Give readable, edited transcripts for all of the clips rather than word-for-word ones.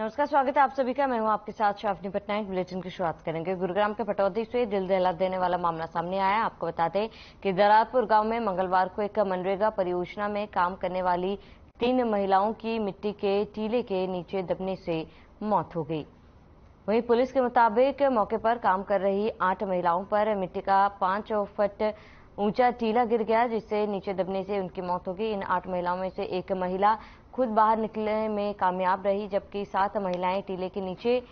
नमस्कार, स्वागत है आप सभी का। मैं हूं आपके साथ शाफनी पटनायक। बुलेटिन की शुरुआत करेंगे। गुरुग्राम के पटौदी से दिल दहला देने वाला मामला सामने आया। आपको बता दें कि दरारपुर गांव में मंगलवार को एक मनरेगा परियोजना में काम करने वाली 3 महिलाओं की मिट्टी के टीले के नीचे दबने से मौत हो गई। वहीं पुलिस के मुताबिक मौके पर काम कर रही 8 महिलाओं पर मिट्टी का 5 फुट ऊंचा टीला गिर गया, जिससे नीचे दबने से उनकी मौत हो गई। इन 8 महिलाओं में से एक महिला खुद बाहर निकलने में कामयाब रही, जबकि 7 महिलाएं टीले के नीचे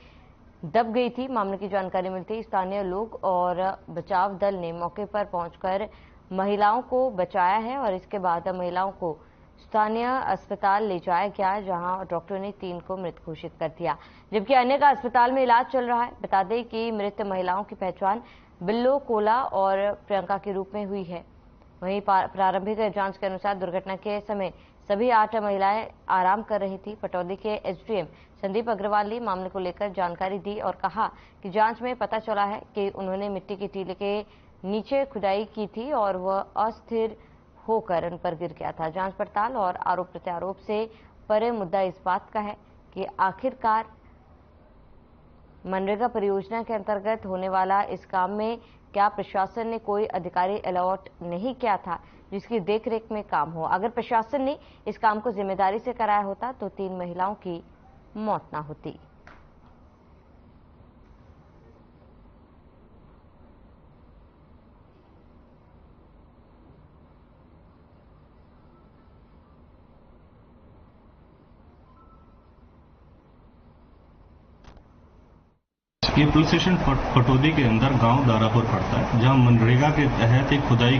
दब गई थी। मामले की जानकारी मिलते ही स्थानीय लोग और बचाव दल ने मौके पर पहुंचकर महिलाओं को बचाया है और इसके बाद महिलाओं को स्थानीय अस्पताल ले जाया गया, जहां डॉक्टरों ने 3 को मृत घोषित कर दिया, जबकि अन्य का अस्पताल में इलाज चल रहा है। बता दें कि मृत महिलाओं की पहचान बिल्लो, कोला और प्रियंका के रूप में हुई है। वहीं प्रारंभिक जांच के अनुसार दुर्घटना के समय सभी 8 महिलाएं आराम कर रही थी। पटौदी के एसडीएम संदीप अग्रवाल ने मामले को लेकर जानकारी दी और कहा कि जांच में पता चला है कि उन्होंने मिट्टी के टीले के नीचे खुदाई की थी और वह अस्थिर होकर उन पर गिर गया था। जांच पड़ताल और आरोप प्रत्यारोप से परे मुद्दा इस बात का है कि आखिरकार मनरेगा परियोजना के अंतर्गत होने वाला इस काम में क्या प्रशासन ने कोई अधिकारी अलॉट नहीं किया था जिसकी देखरेख में काम हो। अगर प्रशासन ने इस काम को जिम्मेदारी से कराया होता तो 3 महिलाओं की मौत ना होती। ये पुलिस स्टेशन पटौदी के अंदर गांव दारापुर पड़ता है, जहां मनरेगा के तहत एक खुदाई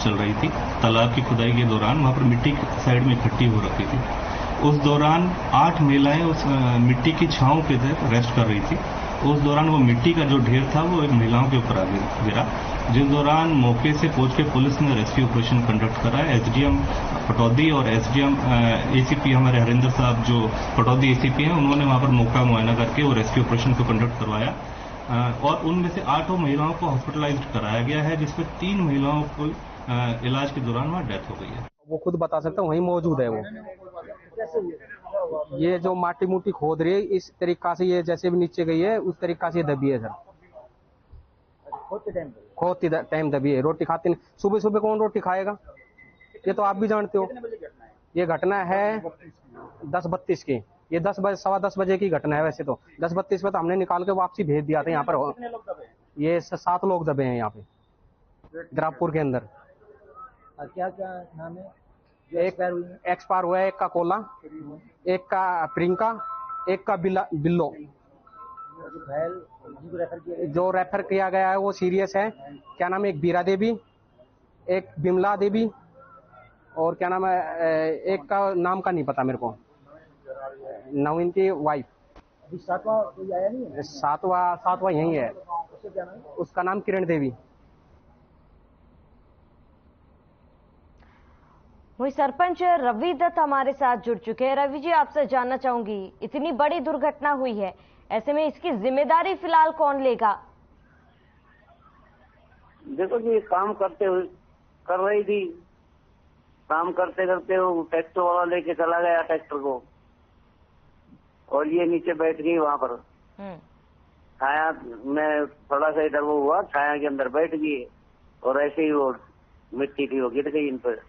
चल रही थी। तालाब की खुदाई के दौरान वहां पर मिट्टी साइड में इकट्ठी हो रखी थी। उस दौरान 8 महिलाएं उस मिट्टी की छांव के तहत रेस्ट कर रही थी। उस दौरान वो मिट्टी का जो ढेर था वो एक महिलाओं के ऊपर गिरा, जिस दौरान मौके से पहुंच के पुलिस ने रेस्क्यू ऑपरेशन कंडक्ट करा। एसडीएम पटौदी और एसडीएम एसीपी हमारे हरिंदर साहब जो पटौदी एसीपी हैं, उन्होंने वहां पर मौका मुआयना करके वो रेस्क्यू ऑपरेशन को कंडक्ट करवाया और उनमें से 8 महिलाओं को हॉस्पिटलाइज्ड कराया गया है, जिसमें 3 महिलाओं को इलाज के दौरान वहां डेथ हो गई है। वो खुद बता सकता है, वहीं मौजूद है वो। ये जो माटी मुटी खोद रही है इस तरीका से, ये जैसे भी नीचे गई है उस तरीका से दबी है सर। खोदते टाइम दबी है। रोटी खाते नहीं, सुबह सुबह कौन रोटी खाएगा, ये तो आप भी जानते हो। ये घटना है 10:32 की। ये 10 बजे 10:15 बजे की घटना है। वैसे तो 10:32 पे तो हमने निकाल के वापसी भेज दिया था। यहाँ पर ये 7 लोग दबे हैं यहाँ पे दरारपुर के अंदर। क्या क्या नाम है? एक एक्सपायर हुआ है, एक का कोला, एक का प्रियंका, एक का बिल्लो। जो रेफर किया गया है वो सीरियस है। क्या नाम है? एक बीरा देवी, एक बिमला देवी और क्या नाम है, एक का नाम का नहीं पता मेरे को, नवीन की वाइफ। अभी 7वां कोई आया नहीं है? 7वां यही है। उसका नाम किरण देवी। वही सरपंच रवि दत्त हमारे साथ जुड़ चुके हैं। रवि जी, आपसे जानना चाहूंगी, इतनी बड़ी दुर्घटना हुई है, ऐसे में इसकी जिम्मेदारी फिलहाल कौन लेगा? देखो जी, काम करते हुए कर रही थी, काम करते करते वो ट्रैक्टर वाला लेके चला गया ट्रैक्टर को, और ये नीचे बैठ गई वहां पर छाया में। थोड़ा सा इधर वो हुआ, छाया के अंदर बैठ गई और ऐसे ही वो मिट्टी थी वो गिर गई इन पर।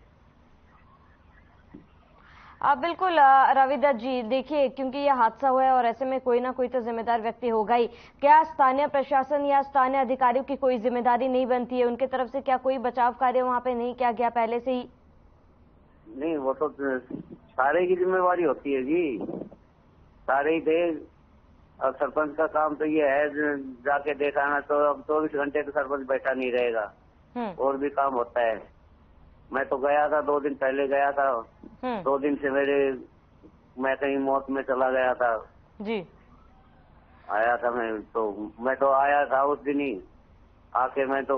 बिल्कुल रवि दत्त जी, देखिए, क्योंकि यह हादसा हुआ है और ऐसे में कोई ना कोई तो जिम्मेदार व्यक्ति होगा ही। क्या स्थानीय प्रशासन या स्थानीय अधिकारियों की कोई जिम्मेदारी नहीं बनती है? उनके तरफ से क्या कोई बचाव कार्य वहां पे नहीं किया गया पहले से ही? नहीं, वो तो सारे की जिम्मेवारी होती है जी, सारे ही थे। और सरपंच का काम तो ये है जाके देखाना। तो अब 24 घंटे तो सरपंच बैठा नहीं रहेगा, और भी काम होता है। मैं तो गया था, 2 दिन पहले गया था। 2 दिन से मैं कहीं मौत में चला गया था जी। आया था मैं तो आया था उस दिन ही आके। मैं तो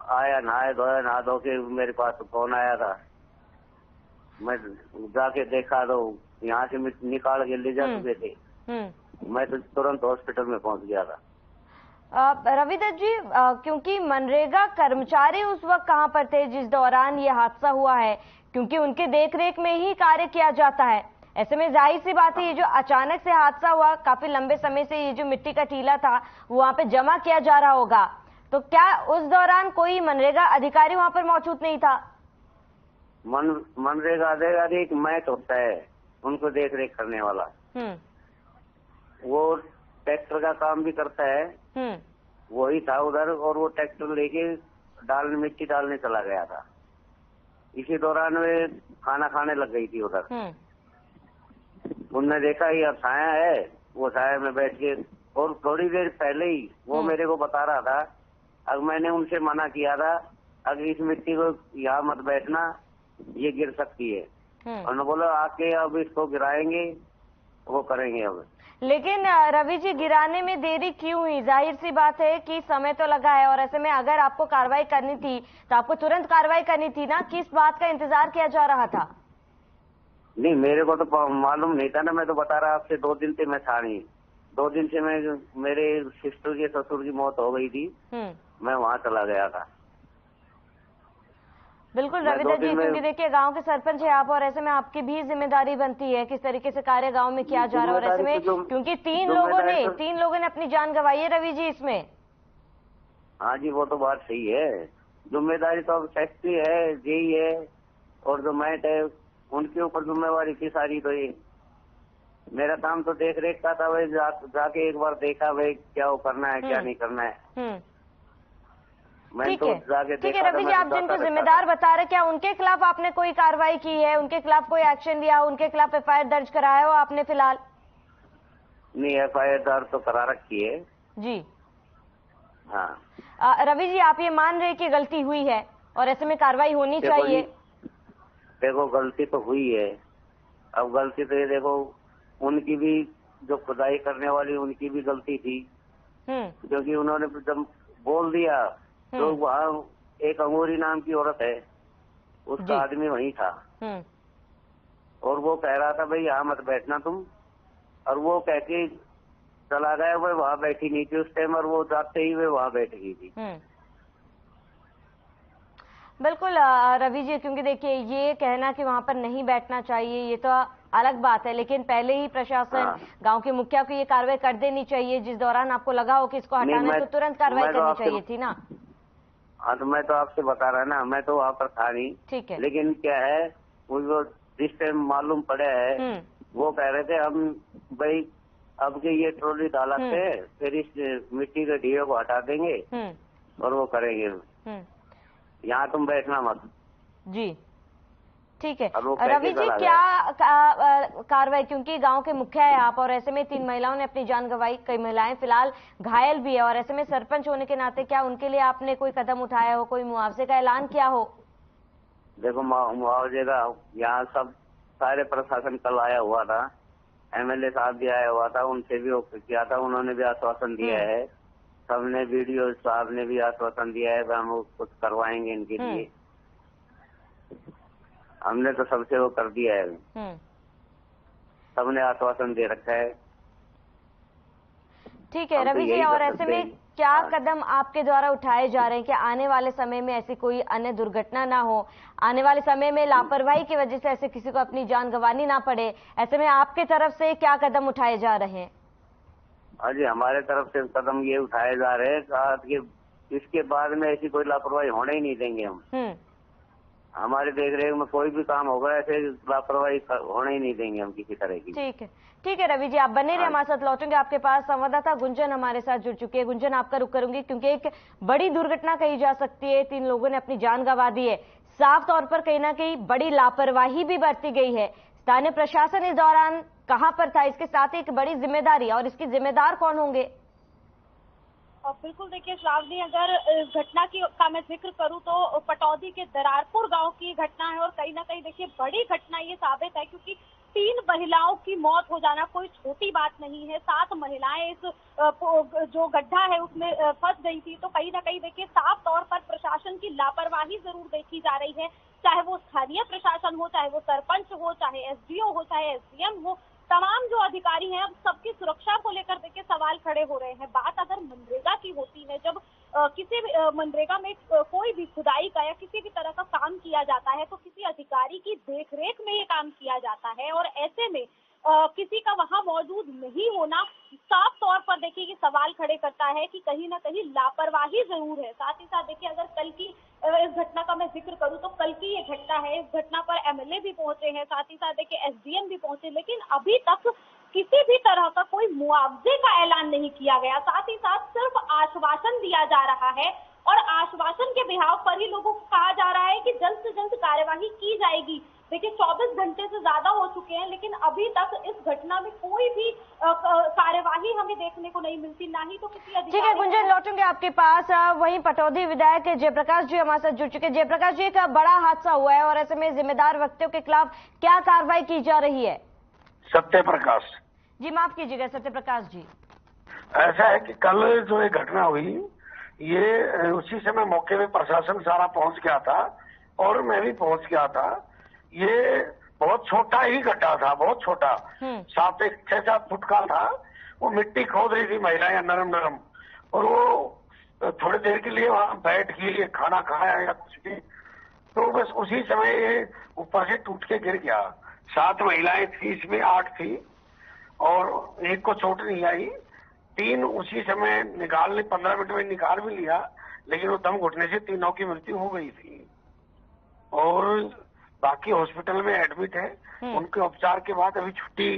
आया, नहा धो के मेरे पास तो फोन आया था। मैं जाके देखा तो यहाँ से निकाल के ले जा चुके थे। मैं तो तुरंत हॉस्पिटल में पहुंच गया था। रवि दत्त जी, क्योंकि मनरेगा कर्मचारी उस वक्त कहां पर थे जिस दौरान ये हादसा हुआ है? क्योंकि उनके देखरेख में ही कार्य किया जाता है। ऐसे में जाहिर सी बात है ये जो अचानक से हादसा हुआ, काफी लंबे समय से ये जो मिट्टी का टीला था वो वहां पे जमा किया जा रहा होगा, तो क्या उस दौरान कोई मनरेगा अधिकारी वहां पर मौजूद नहीं था? मनरेगा अधिकारी एक मैट होता है उनको देख रेख करने वाला, वो ट्रैक्टर का काम भी करता है, वही था उधर, और वो ट्रैक्टर लेके मिट्टी डालने चला गया था। इसी दौरान वे खाना खाने लग गई थी उधर। उनने देखा ये अब छाया है, वो छाया में बैठ के, और थोड़ी देर पहले ही वो मेरे को बता रहा था, अब मैंने उनसे मना किया था अगर इस मिट्टी को यहाँ मत बैठना, ये गिर सकती है। उन्होंने बोला आके अब इसको गिराएंगे, वो करेंगे अब। लेकिन रवि जी, गिराने में देरी क्यों हुई? जाहिर सी बात है कि समय तो लगा है, और ऐसे में अगर आपको कार्रवाई करनी थी तो आपको तुरंत कार्रवाई करनी थी ना, किस बात का इंतजार किया जा रहा था? नहीं, मेरे को तो मालूम नहीं था ना, मैं तो बता रहा आपसे 2 दिन से मैं था नहीं। 2 दिन से मैं, मेरे सिस्टर के ससुर की मौत हो गई थी, मैं वहाँ चला गया था। बिल्कुल रविंदर जी, क्योंकि देखिए गांव के सरपंच है आप, और ऐसे में आपकी भी जिम्मेदारी बनती है किस तरीके से कार्य गांव में किया जा रहा है, और ऐसे में क्योंकि 3 लोगों ने अपनी जान गंवाई है रवि जी इसमें। हाँ जी, वो तो बात सही है, जिम्मेदारी तो अब सेक्रेटरी है, जेई है, और जो मैट है उनके ऊपर जिम्मेवारी थी सारी। तो ये मेरा काम तो देख रेख का था, वही जाके एक बार देखा भाई क्या वो करना है क्या नहीं करना है। ठीक है रवि जी, आप जिनको जिम्मेदार बता रहे, क्या उनके खिलाफ आपने कोई कार्रवाई की है, उनके खिलाफ कोई एक्शन लिया, उनके खिलाफ FIR दर्ज कराया हो आपने फिलहाल? नहीं, FIR दर्ज तो करा रखी है जी। हाँ। रवि जी, आप ये मान रहे कि गलती हुई है और ऐसे में कार्रवाई होनी चाहिए? देखो गलती तो हुई है, अब गलती तो ये देखो उनकी भी, जो खुदाई करने वाली उनकी भी गलती थी, क्योंकि उन्होंने जब बोल दिया तो वहाँ एक अंगूरी नाम की औरत है, उसका आदमी वहीं था, और वो कह रहा था भाई यहाँ मत बैठना तुम, और वो कह के चला गया, वो वहाँ बैठी नहीं थी उस टाइम, और वो जाते ही वे वहाँ बैठ गई थी। बिल्कुल रवि जी, क्योंकि देखिए ये कहना कि वहां पर नहीं बैठना चाहिए ये तो अलग बात है, लेकिन पहले ही प्रशासन गांव के मुखिया को ये कार्रवाई कर देनी चाहिए, जिस दौरान आपको लगा हो कि इसको हटाना है तो तुरंत कार्रवाई करनी चाहिए थी ना। हाँ, तो मैं तो आपसे बता रहा ना, मैं तो वहाँ पर था नहीं। ठीक है। लेकिन क्या है, वो जिस टाइम मालूम पड़ा है, वो कह रहे थे हम भाई अब के ये ट्रॉली डालते हैं, फिर इस मिट्टी के ढीवे को हटा देंगे और वो करेंगे, यहाँ तुम बैठना मत। जी ठीक है। रवि जी, क्या कार्रवाई, क्योंकि गांव के मुखिया है आप, और ऐसे में 3 महिलाओं ने अपनी जान गंवाई, कई महिलाएं फिलहाल घायल भी है, और ऐसे में सरपंच होने के नाते क्या उनके लिए आपने कोई कदम उठाया हो, कोई मुआवजे का ऐलान किया हो? देखो मुआवजे का यहाँ सब सारे प्रशासन कल आया हुआ था, MLA साहब भी आया हुआ था, उनसे भी किया था, उन्होंने भी आश्वासन दिया है, सबने BDO साहब ने भी आश्वासन दिया है कि हम कुछ करवाएंगे इनके लिए, हमने तो सबसे वो कर दिया है, सबने आश्वासन दे रखा है। ठीक है रवि जी, और ऐसे में क्या कदम आपके द्वारा उठाए जा रहे हैं कि आने वाले समय में ऐसी कोई अन्य दुर्घटना ना हो, आने वाले समय में लापरवाही की वजह से ऐसे किसी को अपनी जान गंवानी ना पड़े, ऐसे में आपके तरफ से क्या कदम उठाए जा रहे हैं? हाँ जी, हमारे तरफ से कदम ये उठाए जा रहे हैं कि इसके बाद में ऐसी कोई लापरवाही होने ही नहीं देंगे हम। हमारे देख रेख में कोई भी काम होगा ऐसे लापरवाही होने ही नहीं देंगे हम किसी तरह की। ठीक है रवि जी, आप बने रहिए, हमारे साथ लौटेंगे आपके पास। संवाददाता गुंजन हमारे साथ जुड़ चुके हैं। गुंजन, आपका रुख करूंगी क्योंकि एक बड़ी दुर्घटना कही जा सकती है, 3 लोगों ने अपनी जान गंवा दी है, साफ तौर पर कहीं ना कहीं बड़ी लापरवाही भी बरती गई है। स्थानीय प्रशासन इस दौरान कहां पर था, इसके साथ एक बड़ी जिम्मेदारी, और इसकी जिम्मेदार कौन होंगे? बिल्कुल, देखिए श्रावणी, अगर घटना का मैं जिक्र करूं तो पटौदी के दरारपुर गांव की घटना है, और कहीं ना कहीं देखिए बड़ी घटना ये साबित है, क्योंकि 3 महिलाओं की मौत हो जाना कोई छोटी बात नहीं है। 7 महिलाएं इस जो गड्ढा है उसमें फंस गई थी, तो कहीं ना कहीं देखिए साफ तौर पर प्रशासन की लापरवाही जरूर देखी जा रही है, चाहे वो स्थानीय प्रशासन हो, चाहे वो सरपंच हो, चाहे SDO हो, चाहे SDM हो, तमाम जो अधिकारी हैं अब सबकी सुरक्षा को लेकर देखिए सवाल खड़े हो रहे हैं। बात अगर मनरेगा की होती है, जब किसी भी मनरेगा में कोई भी खुदाई का या किसी भी तरह का काम किया जाता है तो किसी अधिकारी की देखरेख में ये काम किया जाता है, और ऐसे में किसी का वहां मौजूद नहीं होना साफ तौर पर देखिए कि सवाल खड़े करता है कि कहीं ना कहीं लापरवाही जरूर है। साथ ही साथ देखिए अगर कल की इस घटना का मैं जिक्र करूं तो कल की ये घटना है, इस घटना पर एमएलए भी पहुंचे हैं, साथ ही साथ देखिए एसडीएम भी पहुंचे, लेकिन अभी तक किसी भी तरह का कोई मुआवजे का ऐलान नहीं किया गया। साथ ही साथ सिर्फ आश्वासन दिया जा रहा है और आश्वासन के बिहाव पर ही लोगों को कहा जा रहा है कि जल्द से जल्द कार्यवाही की जाएगी। देखिए 24 घंटे से ज्यादा हो चुके हैं, लेकिन अभी तक इस घटना में कोई भी कार्यवाही हमें देखने को नहीं मिलती, ना ही तो किसी अधिकारी। ठीक है गुंजन, लौटूंगे आपके पास। वहीं पटौदी विधायक जयप्रकाश जी हमारे साथ जुड़ चुके। जयप्रकाश जी, एक बड़ा हादसा हुआ है और ऐसे में जिम्मेदार व्यक्तियों के खिलाफ क्या कार्रवाई की जा रही है? सत्य प्रकाश जी माफ कीजिएगा सत्य प्रकाश जी। ऐसा है कि कल जो ये घटना हुई, ये उसी समय मौके पे प्रशासन सारा पहुंच गया था और मैं भी पहुंच गया था। ये बहुत छोटा ही गड्ढा था, बहुत छोटा, 6-7 फुट का था। वो मिट्टी खोद रही थी महिलाएं नरम नरम, और वो थोड़ी देर के लिए वहां बैठ के खाना खाया या कुछ भी, तो बस उसी समय ये ऊपर से टूट के गिर गया। 7 महिलाएं थी, इसमें 8 थी और एक को चोट नहीं आई। 3 उसी समय 15 मिनट में निकाल भी लिया, लेकिन वो दम घुटने से 3 की मृत्यु हो गई थी और बाकी हॉस्पिटल में एडमिट है। उनके उपचार के बाद अभी छुट्टी,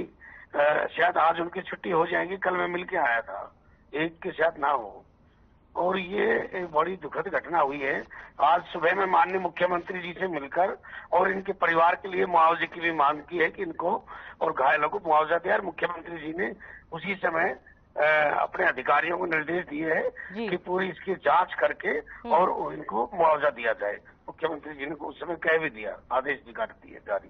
शायद आज उनकी छुट्टी हो जाएगी। कल मैं मिल के आया था, एक के शायद ना हो। और ये एक बड़ी दुखद घटना हुई है। आज सुबह में माननीय मुख्यमंत्री जी से मिलकर और इनके परिवार के लिए मुआवजे की भी मांग की है कि इनको और घायलों को मुआवजा दिया। और मुख्यमंत्री जी ने उसी समय अपने अधिकारियों को निर्देश दिए हैं कि पूरी इसकी जांच करके और इनको मुआवजा दिया जाए। मुख्यमंत्री जी ने उस समय कह भी दिया, आदेश भी कर दिए जारी।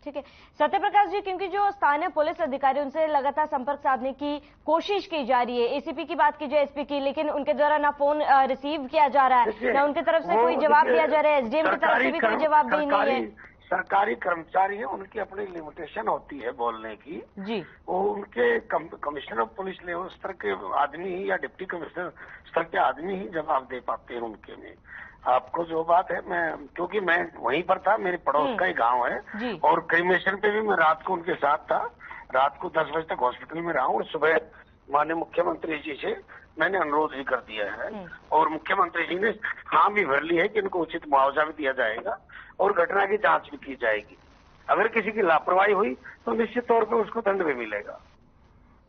ठीक है सत्य प्रकाश जी, क्योंकि जो स्थानीय पुलिस अधिकारी उनसे लगातार संपर्क साधने की कोशिश की जा रही है, एसीपी की बात की जाए, एसपी की, लेकिन उनके द्वारा ना फोन रिसीव किया जा रहा है, ना उनकी तरफ से कोई जवाब दिया जा रहा है, एसडीएम की तरफ से भी कोई जवाब नहीं है। सरकारी कर्मचारी है, उनकी अपनी लिमिटेशन होती है बोलने की जी। वो उनके कमिश्नर ऑफ पुलिस लेवल स्तर के आदमी ही या डिप्टी कमिश्नर स्तर के आदमी ही जवाब दे पाते हैं उनके में। आपको जो बात है, मैं क्योंकि मैं वहीं पर था, मेरे पड़ोस का ही गांव है और क्रिमेशन पे भी मैं रात को उनके साथ था। रात को 10 बजे तक हॉस्पिटल में रहा हूँ और सुबह माननीय मुख्यमंत्री जी से मैंने अनुरोध भी कर दिया है और मुख्यमंत्री जी ने हाँ भी भर ली है कि इनको उचित मुआवजा भी दिया जाएगा और घटना की जांच भी की जाएगी। अगर किसी की लापरवाही हुई तो निश्चित तौर पर उसको दंड भी मिलेगा।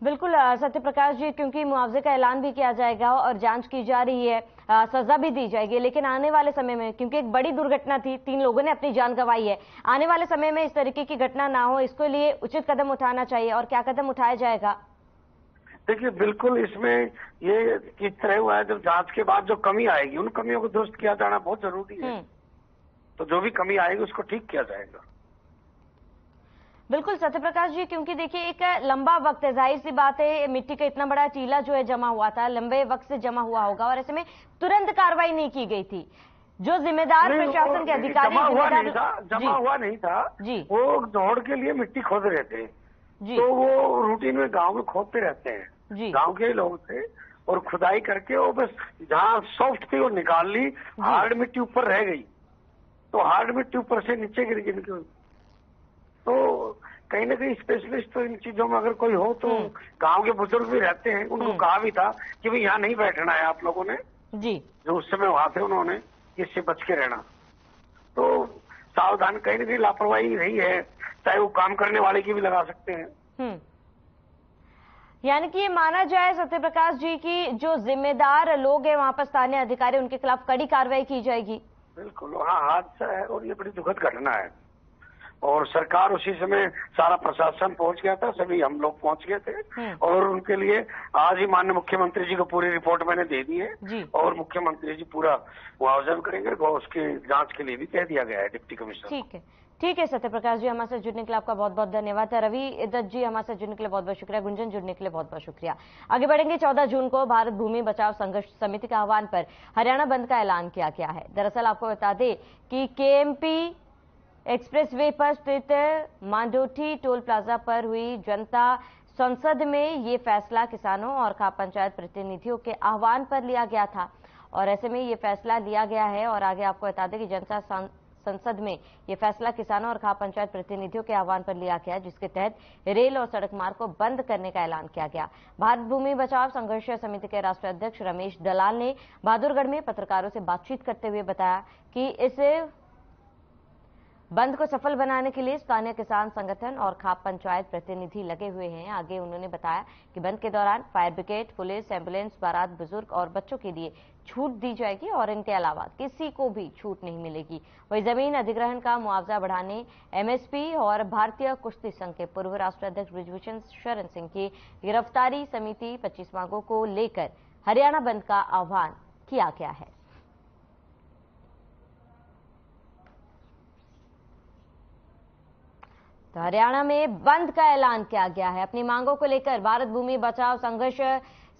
बिल्कुल सत्य प्रकाश जी, क्योंकि मुआवजे का ऐलान भी किया जाएगा और जांच की जा रही है, सजा भी दी जाएगी, लेकिन आने वाले समय में, क्योंकि एक बड़ी दुर्घटना थी, 3 लोगों ने अपनी जान गंवाई है, आने वाले समय में इस तरीके की घटना ना हो, इसके लिए उचित कदम उठाना चाहिए। और क्या कदम उठाया जाएगा? देखिए बिल्कुल, इसमें ये किस तरह हुआ है, जब जांच के बाद जो कमी आएगी उन कमियों को दुरुस्त किया जाना बहुत जरूरी है। तो जो भी कमी आएगी उसको ठीक किया जाएगा। बिल्कुल सत्य प्रकाश जी, क्योंकि देखिए एक लंबा वक्त है, जाहिर सी बात है, मिट्टी का इतना बड़ा टीला जो है जमा हुआ था, लंबे वक्त से जमा हुआ होगा और ऐसे में तुरंत कार्रवाई नहीं की गई थी। जो जिम्मेदार प्रशासन के अधिकारी जमा हुआ नहीं था जी, वो दौड़ के लिए मिट्टी खोद रहे थे जी, तो वो रूटीन में गांव में खोदते रहते हैं जी, गांव के ही लोग थे और खुदाई करके वो बस जहाँ सॉफ्ट थी वो निकाल ली, हार्ड मिट्टी ऊपर रह गई, तो हार्ड मिट्टी ऊपर से नीचे गिर गई। तो कहीं ना कहीं स्पेशलिस्ट तो इन चीजों में अगर कोई हो तो गांव के बुजुर्ग भी रहते हैं, उनको कहा भी था कि भाई यहाँ नहीं बैठना है आप लोगों ने जी, जो उस समय वहां थे उन्होंने इससे बच के रहना। तो सावधान, कहीं ना कहीं लापरवाही रही है, चाहे वो काम करने वाले की भी लगा सकते हैं। यानी कि ये माना जाए सत्य प्रकाश जी की जो जिम्मेदार लोग हैं वहां पर स्थानीय अधिकारी, उनके खिलाफ कड़ी कार्रवाई की जाएगी। बिल्कुल, हाँ हादसा है और ये बड़ी दुखद घटना है और सरकार उसी समय सारा प्रशासन पहुंच गया था, सभी हम लोग पहुंच गए थे और उनके लिए आज ही माननीय मुख्यमंत्री जी को पूरी रिपोर्ट मैंने दे दी है और मुख्यमंत्री जी पूरा मुआवजा करेंगे और उसकी जांच के लिए भी कह दिया गया है डिप्टी कमिश्नर। ठीक है सत्य प्रकाश जी, हमारे साथ जुड़ने के लिए आपका बहुत बहुत धन्यवाद। रवि दत्त जी हमारे साथ जुड़ने के लिए बहुत बहुत शुक्रिया। गुंजन जुड़ने के लिए बहुत बहुत शुक्रिया। आगे बढ़ेंगे। 14 जून को भारत भूमि बचाओ संघर्ष समिति के आह्वान पर हरियाणा बंद का ऐलान किया गया है। दरअसल आपको बता दें कि केएमपी एक्सप्रेसवे पर स्थित मांडोठी टोल प्लाजा पर हुई जनता संसद में ये फैसला किसानों और खाप पंचायत प्रतिनिधियों के आह्वान पर लिया गया था। और ऐसे में ये फैसला लिया गया है। और आगे आपको बता दें कि जनता संसद में ये फैसला किसानों और खाप पंचायत प्रतिनिधियों के आह्वान पर लिया गया, जिसके तहत रेल और सड़क मार्ग को बंद करने का ऐलान किया गया। भारत भूमि बचाओ संघर्ष समिति के राष्ट्रीय अध्यक्ष रमेश दलाल ने बहादुरगढ़ में पत्रकारों से बातचीत करते हुए बताया कि इस बंद को सफल बनाने के लिए स्थानीय किसान संगठन और खाप पंचायत प्रतिनिधि लगे हुए हैं। आगे उन्होंने बताया कि बंद के दौरान फायर ब्रिगेड, पुलिस, एम्बुलेंस, बारात, बुजुर्ग और बच्चों के लिए छूट दी जाएगी और इनके अलावा किसी को भी छूट नहीं मिलेगी। वहीं जमीन अधिग्रहण का मुआवजा बढ़ाने एमएसपी और भारतीय कुश्ती संघ के पूर्व राष्ट्रीय अध्यक्ष बृजभूषण शरण सिंह की गिरफ्तारी समिति 25 मांगों को लेकर हरियाणा बंद का आह्वान किया गया है। तो हरियाणा में बंद का ऐलान किया गया है। अपनी मांगों को लेकर भारत भूमि बचाओ संघर्ष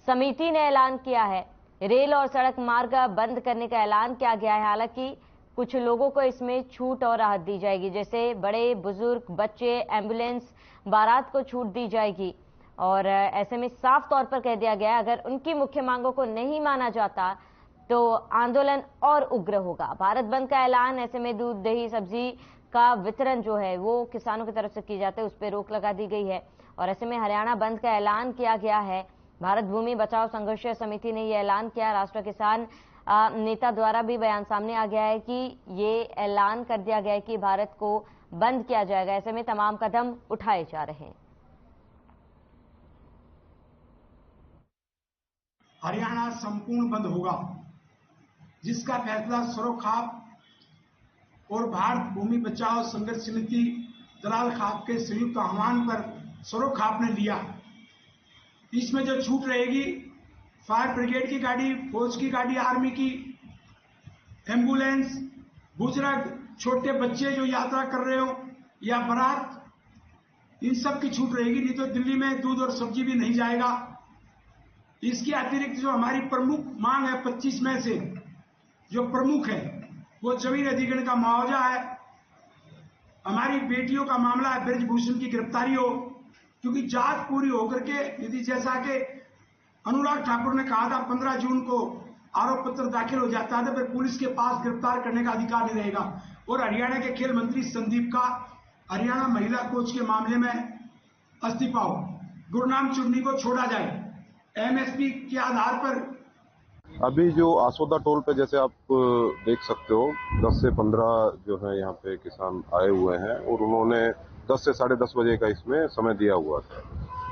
समिति ने ऐलान किया है। रेल और सड़क मार्ग बंद करने का ऐलान किया गया है। हालांकि कुछ लोगों को इसमें छूट और राहत दी जाएगी, जैसे बड़े, बुजुर्ग, बच्चे, एम्बुलेंस, बारात को छूट दी जाएगी। और ऐसे में साफ तौर पर कह दिया गया है, अगर उनकी मुख्य मांगों को नहीं माना जाता तो आंदोलन और उग्र होगा। भारत बंद का ऐलान, ऐसे में दूध, दही, सब्जी का वितरण जो है वो किसानों की तरफ से की जाते है, उस पर रोक लगा दी गई है। और ऐसे में हरियाणा बंद का ऐलान किया गया है। भारत भूमि बचाओ संघर्ष समिति ने यह ऐलान किया। राष्ट्रीय किसान नेता द्वारा भी बयान सामने आ गया है कि ये ऐलान कर दिया गया है कि भारत को बंद किया जाएगा। ऐसे में तमाम कदम उठाए जा रहे हैं। हरियाणा संपूर्ण बंद होगा, जिसका फैसला सरोखाप और भारत भूमि बचाओ संघर्ष समिति दलाल खाप के संयुक्त आह्वान पर सरोखाप ने लिया। इसमें जो छूट रहेगी, फायर ब्रिगेड की गाड़ी, फौज की गाड़ी, आर्मी की, एम्बुलेंस, बुजुर्ग, छोटे बच्चे जो यात्रा कर रहे हो या बारात, इन सब की छूट रहेगी। नहीं तो दिल्ली में दूध और सब्जी भी नहीं जाएगा। इसके अतिरिक्त जो हमारी प्रमुख मांग है 25 में से जो प्रमुख है वो जमीन अधिग्रहण का मुआवजा है। हमारी बेटियों का मामला है, बृजभूषण की गिरफ्तारी हो, क्योंकि जांच पूरी होकर के यदि जैसा कि अनुराग ठाकुर ने कहा था 15 जून को आरोप पत्र दाखिल हो जाता है तो फिर पुलिस के पास गिरफ्तार करने का अधिकार नहीं रहेगा। और हरियाणा के खेल मंत्री संदीप का हरियाणा महिला कोच के मामले में इस्तीफा हो, गुरनाम चुन्नी को छोड़ा जाए, एमएसपी के आधार पर। अभी जो आसोदा टोल पे जैसे आप देख सकते हो 10 से 15 जो है यहाँ पे किसान आए हुए हैं और उन्होंने 10 से 10:30 बजे का इसमें समय दिया हुआ था।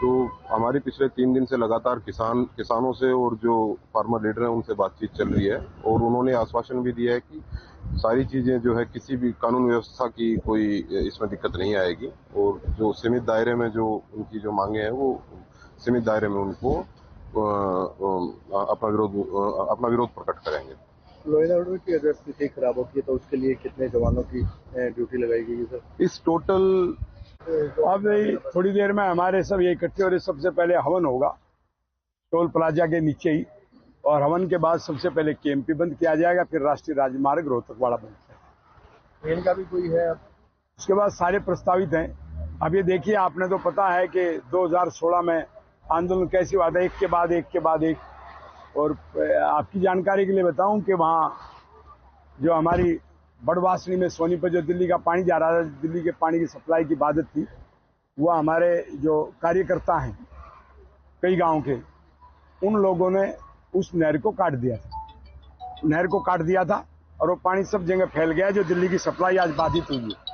तो हमारी पिछले 3 दिन से लगातार किसानों से और जो फार्मर लीडर हैं उनसे बातचीत चल रही है और उन्होंने आश्वासन भी दिया है कि सारी चीजें जो है किसी भी कानून व्यवस्था की कोई इसमें दिक्कत नहीं आएगी और जो सीमित दायरे में जो उनकी जो मांगे हैं वो सीमित दायरे में उनको अपना विरोध प्रकट करेंगे। लॉ एंड ऑर्डर की अगर स्थिति खराब होती है तो उसके लिए कितने जवानों की ड्यूटी लगाई गई है सर? इस टोटल अब थोड़ी देर में हमारे सब ये इकट्ठे और सबसे पहले हवन होगा टोल प्लाजा के नीचे ही, और हवन के बाद सबसे पहले केएमपी बंद किया जाएगा, फिर राष्ट्रीय राजमार्ग रोहतक वाला बंद किया। ट्रेन का भी कोई है? उसके बाद सारे प्रस्तावित हैं। अब ये देखिए, आपने तो पता है कि 2016 में आंदोलन कैसे हुआ था, एक के बाद एक। और आपकी जानकारी के लिए बताऊं कि वहाँ जो हमारी बड़वासनी में सोनीपत जो दिल्ली का पानी जा रहा था, दिल्ली के पानी की सप्लाई की बाधित थी, वह हमारे जो कार्यकर्ता हैं कई गांव के, उन लोगों ने उस नहर को काट दिया था और वो पानी सब जगह फैल गया, जो दिल्ली की सप्लाई आज बाधित हुई है।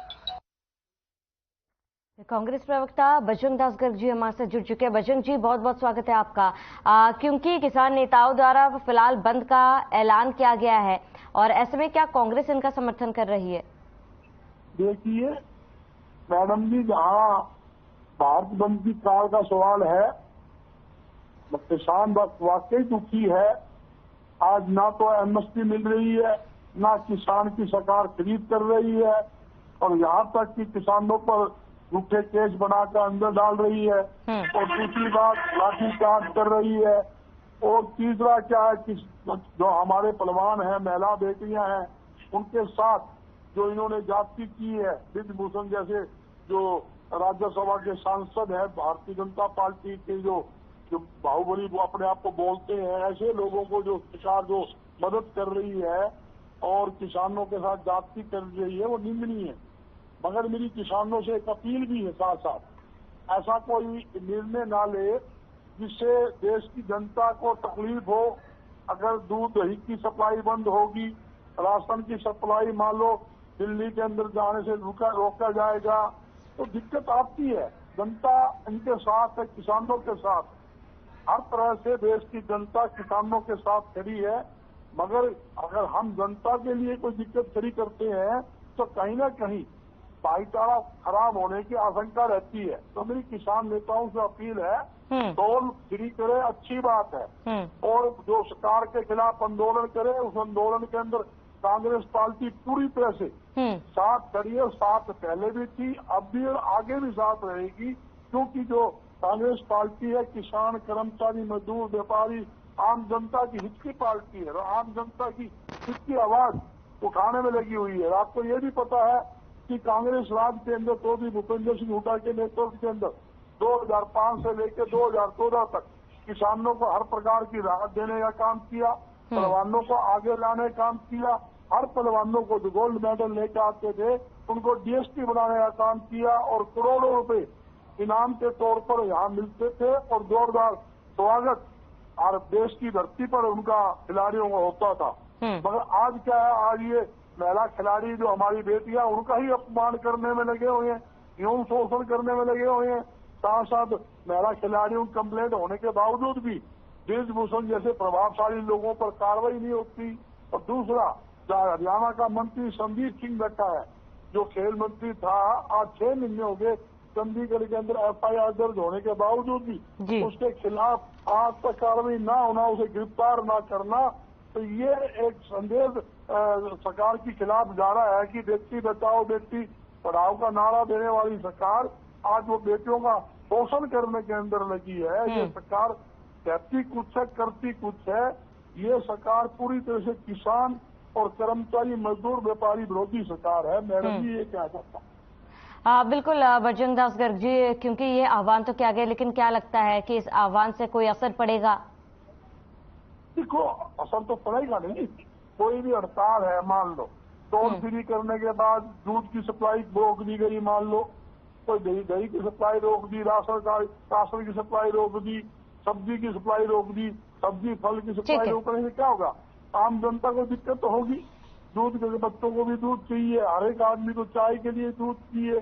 कांग्रेस प्रवक्ता बजरंग दास गर्ग जी हमारे साथ जुड़ चुके हैं। बजरंग जी, बहुत बहुत स्वागत है आपका। क्योंकि किसान नेताओं द्वारा फिलहाल बंद का ऐलान किया गया है और ऐसे में क्या कांग्रेस इनका समर्थन कर रही है? देखिए मैडम जी, जहाँ भारत बंद की काल का सवाल है, किसान वाकई दुखी है। आज ना तो एमएसपी मिल रही है, ना किसान की सरकार खरीद कर रही है, और यहाँ तक कि किसानों पर झूठे केस बनाकर अंदर डाल रही है, और दूसरी बात लाठीचार्ज कर रही है, और तीसरा क्या है कि जो हमारे पहलवान हैं, महिला बेटियां हैं, उनके साथ जो इन्होंने जाति की है, बृजभूषण जैसे जो राज्यसभा के सांसद है भारतीय जनता पार्टी के, जो बाहुबली वो अपने आप को बोलते हैं, ऐसे लोगों को जो शिकार जो मदद कर रही है और किसानों के साथ जाति कर रही है, वो निंदनीय है। मगर मेरी किसानों से एक अपील भी है, साथ साथ ऐसा कोई निर्णय ना ले जिससे देश की जनता को तकलीफ हो। अगर दूध दही की सप्लाई बंद होगी, राशन की सप्लाई मान लो दिल्ली के अंदर जाने से रोका जाएगा, तो दिक्कत आती है। जनता इनके साथ है, किसानों के साथ, हर तरह से देश की जनता किसानों के साथ खड़ी है। मगर अगर हम जनता के लिए कोई दिक्कत खड़ी करते हैं तो कहीं ना कहीं भाईचारा खराब होने की आशंका रहती है। तो मेरी किसान नेताओं से अपील है, टोल फ्री करे, अच्छी बात है, और जो सरकार के खिलाफ आंदोलन करे, उस आंदोलन के अंदर कांग्रेस पार्टी पूरी तरह से साथ खड़ी है। साथ पहले भी थी, अब भी और आगे भी साथ रहेगी, क्योंकि जो कांग्रेस पार्टी है किसान, कर्मचारी, मजदूर, व्यापारी, आम जनता की हित की पार्टी है और आम जनता की हित की आवाज उठाने में लगी हुई है। आपको ये भी पता है कि कांग्रेस राज के अंदर तो भी भूपेंद्र सिंह हुड्डा के नेतृत्व के अंदर 2005 से लेकर 2014 तक किसानों को हर प्रकार की राहत देने का काम किया, पहलवानों को आगे लाने का काम किया। हर पहलवानों को जो गोल्ड मेडल लेकर आते थे उनको डीएसपी बनाने का काम किया और करोड़ों रुपए इनाम के तौर पर यहाँ मिलते थे और जोरदार स्वागत और देश की धरती पर उनका खिलाड़ियों का होता था। मगर आज क्या है, आज ये महिला खिलाड़ी जो हमारी बेटियां, उनका ही अपमान करने में लगे हुए हैं, यौन शोषण करने में लगे हुए हैं। साथ साथ महिला खिलाड़ियों की कंप्लेंट होने के बावजूद भी ब्रिजभूषण जैसे प्रभावशाली लोगों पर कार्रवाई नहीं होती। और दूसरा, हरियाणा का मंत्री संदीप सिंह बैठा है, जो खेल मंत्री था, आज 6 महीने हो गए चंडीगढ़ के अंदर FIR दर्ज होने के बावजूद भी उसके खिलाफ आज तक कार्रवाई ना होना, उसे गिरफ्तार ना करना, तो ये एक संदेश सरकार के खिलाफ जा रहा है कि बेटी बचाओ बेटी पढ़ाओ का नारा देने वाली सरकार आज वो बेटियों का शोषण करने के अंदर लगी है। ये सरकार कहती कुछ है, करती कुछ है। ये सरकार पूरी तरह से किसान और कर्मचारी, मजदूर, व्यापारी विरोधी सरकार है। मैडम जी, ये क्या चाहता हूँ। बिल्कुल बजरंग दास गर्ग जी, क्योंकि ये आह्वान तो किया गया, लेकिन क्या लगता है कि इस आह्वान से कोई असर पड़ेगा? देखो, असर तो पड़ेगा नहीं। कोई भी हड़ताल है, मान लो टोल फ्री करने के बाद दूध की सप्लाई रोक दी गई, मान लो कोई दही की सप्लाई रोक दी, राशन की सप्लाई रोक दी, सब्जी की सप्लाई रोक दी, सब्जी फल की सप्लाई रोकने से क्या होगा? आम जनता को दिक्कत तो होगी। दूध के बच्चों को भी दूध चाहिए, हर एक आदमी को चाय के लिए दूध चाहिए,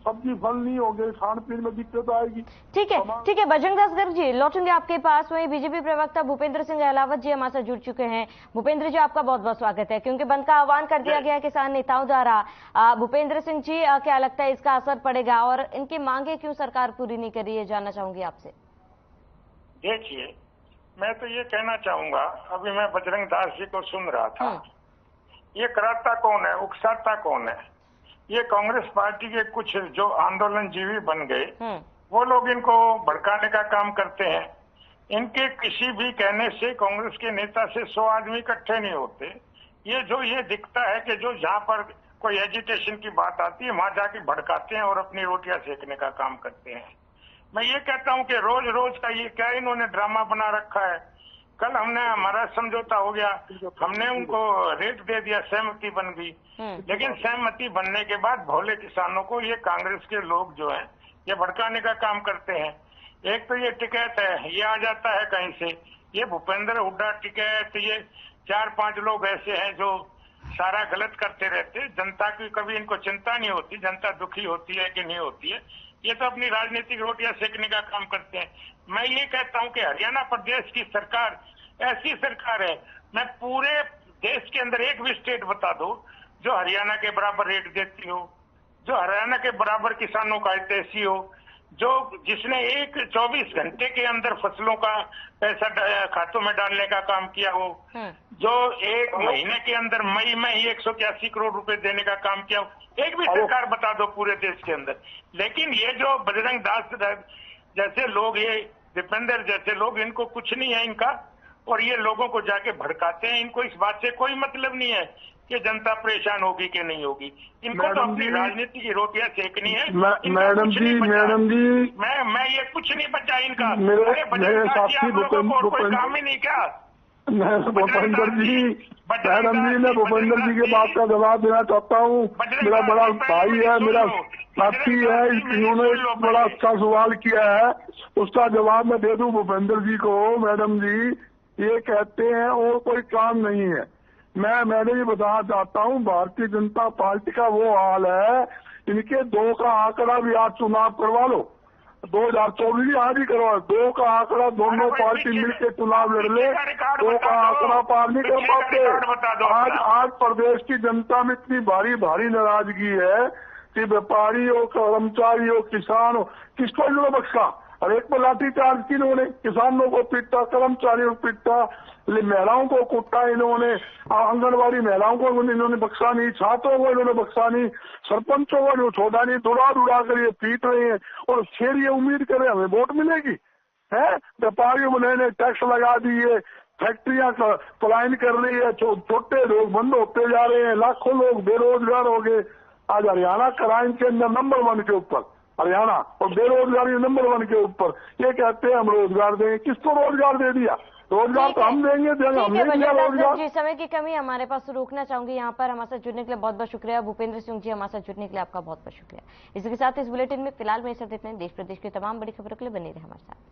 सब्जी फल नहीं होंगे, खान पीने में दिक्कत आएगी। ठीक है बजरंग दास गर्ग जी, लौटेंगे आपके पास। वहीं बीजेपी प्रवक्ता भूपेंद्र सिंह अहलावत जी हमारे साथ जुड़ चुके हैं। भूपेंद्र जी, आपका बहुत बहुत स्वागत है। क्योंकि बंद का आह्वान कर दिया गया है किसान नेताओं द्वारा, भूपेंद्र सिंह जी, क्या लगता है इसका असर पड़ेगा और इनकी मांगे क्यों सरकार पूरी नहीं कर रही है, जानना चाहूंगी आपसे। देखिए, मैं तो ये कहना चाहूंगा, अभी मैं बजरंग दास जी को सुन रहा था, ये कराता कौन है, उकसाता कौन है? ये कांग्रेस पार्टी के कुछ जो आंदोलनजीवी बन गए, वो लोग इनको भड़काने का काम करते हैं। इनके किसी भी कहने से कांग्रेस के नेता से 100 आदमी इकट्ठे नहीं होते। ये दिखता है कि जो जहाँ पर कोई एजिटेशन की बात आती है वहां जाके भड़काते हैं और अपनी रोटियां सेकने का काम करते हैं। मैं ये कहता हूँ कि रोज रोज का ये क्या इन्होंने ड्रामा बना रखा है। कल हमारा समझौता हो गया, हमने उनको रेट दे दिया, सहमति बन गई, लेकिन सहमति बनने के बाद भोले किसानों को ये कांग्रेस के लोग जो हैं ये भड़काने का काम करते हैं। एक तो ये टिकैत है, ये आ जाता है कहीं से, ये भूपेंद्र हुड्डा टिकैत, ये 4-5 लोग ऐसे हैं जो सारा गलत करते रहते। जनता की कभी इनको चिंता नहीं होती, जनता दुखी होती है कि नहीं होती है, ये तो अपनी राजनीतिक रोटियां सेकने का काम करते हैं। मैं ये कहता हूं कि हरियाणा प्रदेश की सरकार ऐसी सरकार है, मैं पूरे देश के अंदर एक भी स्टेट बता दो जो हरियाणा के बराबर रेट देती हो, जो हरियाणा के बराबर किसानों का हितैषी हो, जिसने 24 घंटे के अंदर फसलों का पैसा खातों में डालने का काम किया हो, जो 1 महीने के अंदर मई में ही 181 करोड़ रुपए देने का काम किया हो। एक भी सरकार बता दो पूरे देश के अंदर। लेकिन ये जो बजरंग दास जैसे लोग, ये दीपेंद्र जैसे लोग, इनको कुछ नहीं है इनका, और ये लोगों को जाके भड़काते हैं। इनको इस बात से कोई मतलब नहीं है कि जनता परेशान होगी कि नहीं होगी। इनको तो अपनी राजनीति की रोटियां सेकनी है। मैडम जी मैं ये कुछ नहीं बचा इनका। मेरे साथी आप लोगों को कोई काम ही नहीं क्या? मैं भूपेंद्र जी, मैडम जी, मैं भूपेंद्र जी के बात का जवाब देना चाहता हूँ। मेरा बड़ा भाई है, मेरा साथी है, इन्होंने बड़ा अच्छा सवाल किया है, उसका जवाब मैं दे दूं भूपेंद्र जी को। मैडम जी ये कहते हैं और कोई काम नहीं है। मैंने ये बताना चाहता हूँ, भारतीय जनता पार्टी का वो हाल है, इनके 2 का आंकड़ा भी आज चुनाव करवा लो, 2024 आज ही करवा, 2 का आंकड़ा दोनों पार्टी मिलकर चुनाव लड़ ले, 2 का आंकड़ा पार नहीं कर पाते। आज प्रदेश की जनता में इतनी भारी नाराजगी है कि व्यापारी हो, कर्मचारी हो, किसान हो, किसको इन्होंने बख्शा? और एक पर लाठीचार्ज की इन्होंने, किसानों को पीटा, कर्मचारियों को पीटा, महिलाओं को कूटा इन्होंने, आंगनबाड़ी महिलाओं को इन्होंने बख्शा नहीं, छात्रों को इन्होंने बख्शा नहीं, सरपंचों को जो छोड़ा नहीं, दुड़ा कर ये पीट रहे हैं और फिर ये उम्मीद करें हमें वोट मिलेगी है। व्यापारियों में नए टैक्स लगा दिए, फैक्ट्रियां पलायन कर रही है, छोटे लोग बंद होते जा रहे हैं, लाखों लोग बेरोजगार हो गए। आज हरियाणा क्राइम के अंदर नंबर 1 के ऊपर, हरियाणा, और बेरोजगारी नंबर 1 के ऊपर। ये कहते हैं हम रोजगार देंगे, किसको रोजगार दे दिया? रोजगार तो हम देंगे, हमने दिया रोजगार। जी, समय की कमी हमारे पास, रोकना चाहूंगी यहाँ पर। हमारे साथ जुड़ने के लिए बहुत बहुत शुक्रिया भूपेंद्र सिंह जी, हमारे साथ जुड़ने के लिए आपका बहुत बहुत शुक्रिया। इसी के साथ इस बुलेटिन में फिलहाल में इस देश प्रदेश की तमाम बड़ी खबरों के लिए बने रहे हमारे साथ।